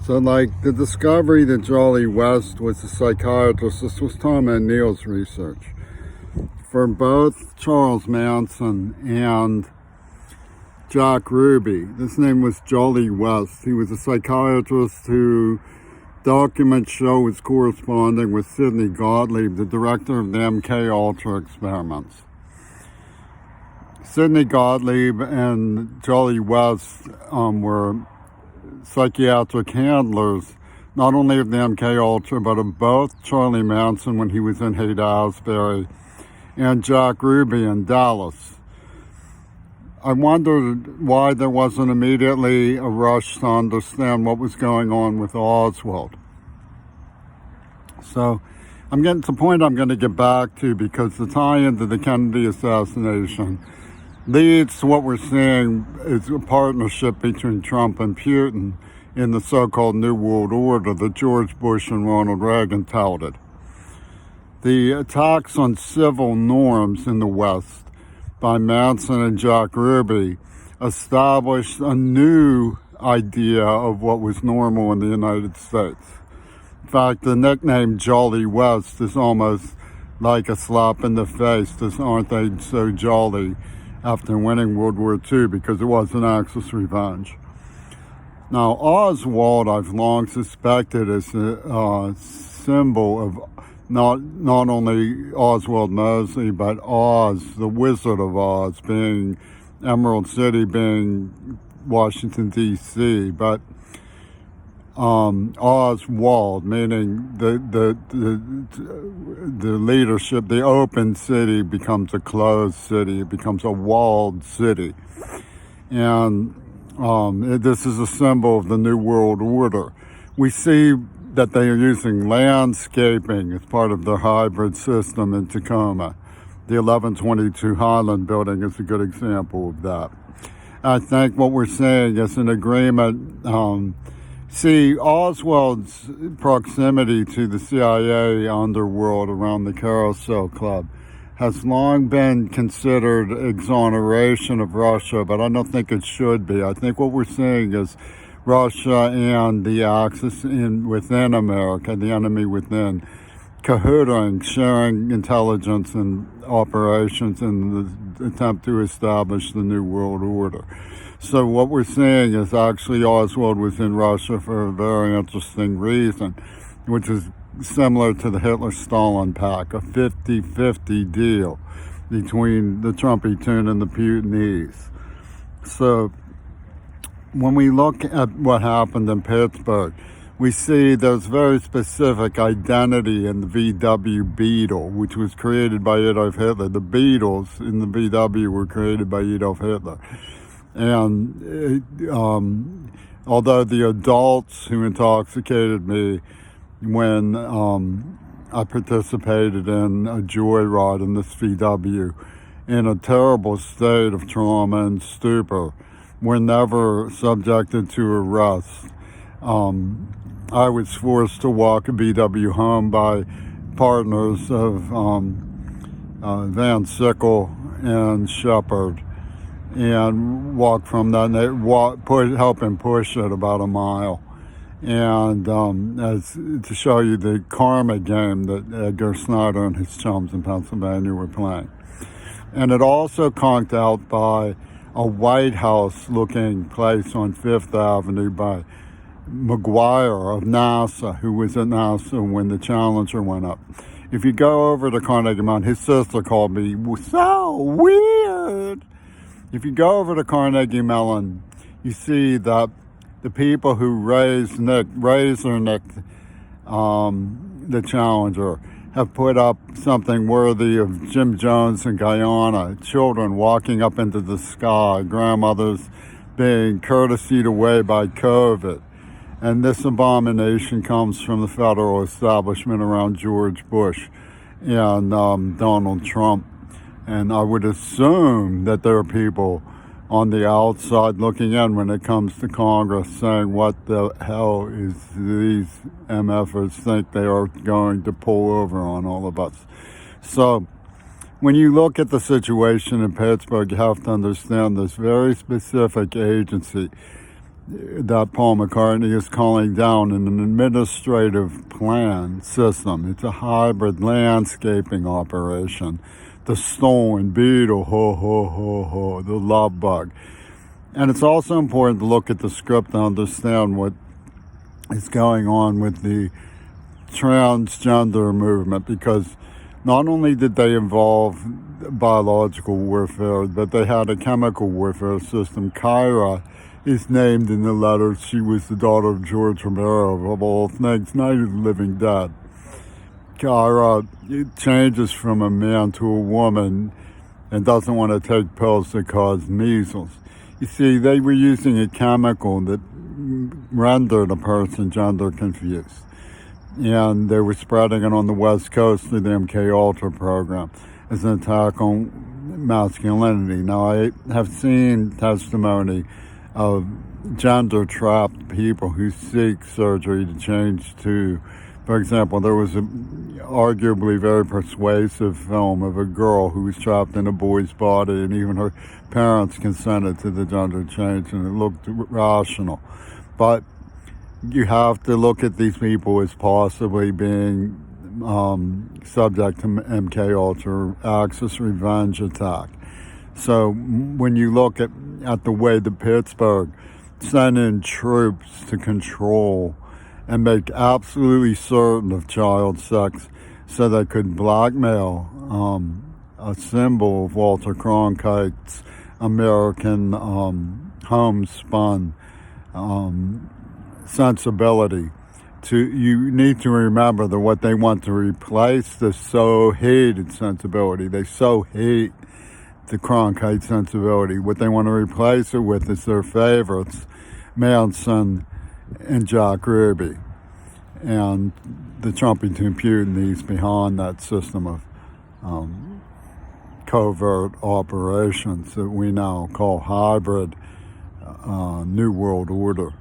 So, like, the discovery that Jolly West was a psychiatrist, this was Tom and Neal's research. For both Charles Manson and Jack Ruby, this name was Jolly West. He was a psychiatrist who documents show was corresponding with Sidney Gottlieb, the director of the MK Ultra experiments. Sidney Gottlieb and Jolly West were psychiatric handlers, not only of the MK Ultra, but of both Charlie Manson when he was in Haight-Ashbury and Jack Ruby in Dallas. I wondered why there wasn't immediately a rush to understand what was going on with Oswald. So I'm getting to the point I'm going to get back to, because the tie-in to the Kennedy assassination leads to what we're seeing is a partnership between Trump and Putin in the so-called New World Order that George Bush and Ronald Reagan touted. The attacks on civil norms in the West by Manson and Jack Ruby established a new idea of what was normal in the United States. In fact, the nickname Jolly West is almost like a slap in the face. Aren't they so jolly after winning World War II, because it was an Axis revenge. Now, Oswald, I've long suspected, is a symbol of not only Oswald Mosley, but Oz, the Wizard of Oz, being Emerald City, being Washington, D.C., but Oswald, meaning the leadership, the open city becomes a closed city. It becomes a walled city. And this is a symbol of the New World Order. We see that they are using landscaping as part of their hybrid system in Tacoma. The 1122 Highland building is a good example of that. I think what we're seeing is an agreement. See, Oswald's proximity to the CIA underworld around the Carousel Club has long been considered exoneration of Russia, but I don't think it should be. I think what we're seeing is Russia and the Axis within America, the enemy within, cahooting, sharing intelligence and operations in the attempt to establish the New World Order. So what we're seeing is actually Oswald was in Russia for a very interesting reason, which is similar to the Hitler-Stalin pact, a 50-50 deal between the Trumpy-tune and the Putinese. So when we look at what happened in Pittsburgh, we see there's very specific identity in the VW Beetle, which was created by Adolf Hitler. The Beetles in the VW were created by Adolf Hitler. And although the adults who intoxicated me when I participated in a joyride in this VW in a terrible state of trauma and stupor were never subjected to arrest, I was forced to walk a VW home by partners of Van Sickle and Shepard, and walk from that, and they help him push it about a mile. And as to show you the karma game that Edgar Snyder and his chums in Pennsylvania were playing. And it also conked out by a White House-looking place on Fifth Avenue by McGuire of NASA, who was at NASA when the Challenger went up. If you go over to Carnegie Mellon, his sister called me so weird. If you go over to Carnegie Mellon, you see that the people who raised Razor Nick, the Challenger, have put up something worthy of Jim Jones in Guyana, children walking up into the sky, grandmothers being courtesied away by COVID. And this abomination comes from the federal establishment around George Bush and Donald Trump. And I would assume that there are people on the outside looking in when it comes to Congress saying, what the hell is these MFers think they are going to pull over on all of us? So when you look at the situation in Pittsburgh, you have to understand this very specific agency that Paul McCartney is calling down in an administrative plan system. It's a hybrid landscaping operation. The stone beetle, ho, ho, ho, ho, the love bug. And it's also important to look at the script to understand what is going on with the transgender movement, because not only did they involve biological warfare, but they had a chemical warfare system. Kyra is named in the letters. She was the daughter of George Romero, of all things, Night of the Living Dead. Kyra changes from a man to a woman and doesn't want to take pills that cause measles. You see, they were using a chemical that rendered a person gender confused. And they were spreading it on the West Coast through the MK Ultra program as an attack on masculinity. Now, I have seen testimony of gender-trapped people who seek surgery to change to, for example, there was an arguably very persuasive film of a girl who was trapped in a boy's body, and even her parents consented to the gender change, and it looked rational. But you have to look at these people as possibly being subject to MK Ultra Axis revenge attack. So when you look at the way that Pittsburgh sent in troops to control and make absolutely certain of child sex so they could blackmail a symbol of Walter Cronkite's American homespun sensibility. You need to remember that what they want to replace the so hated sensibility, they so hate the Cronkite sensibility. What they want to replace it with is their favorites, Manson and Jack Ruby. And the Trumpington Putin behind that system of covert operations that we now call hybrid New World Order.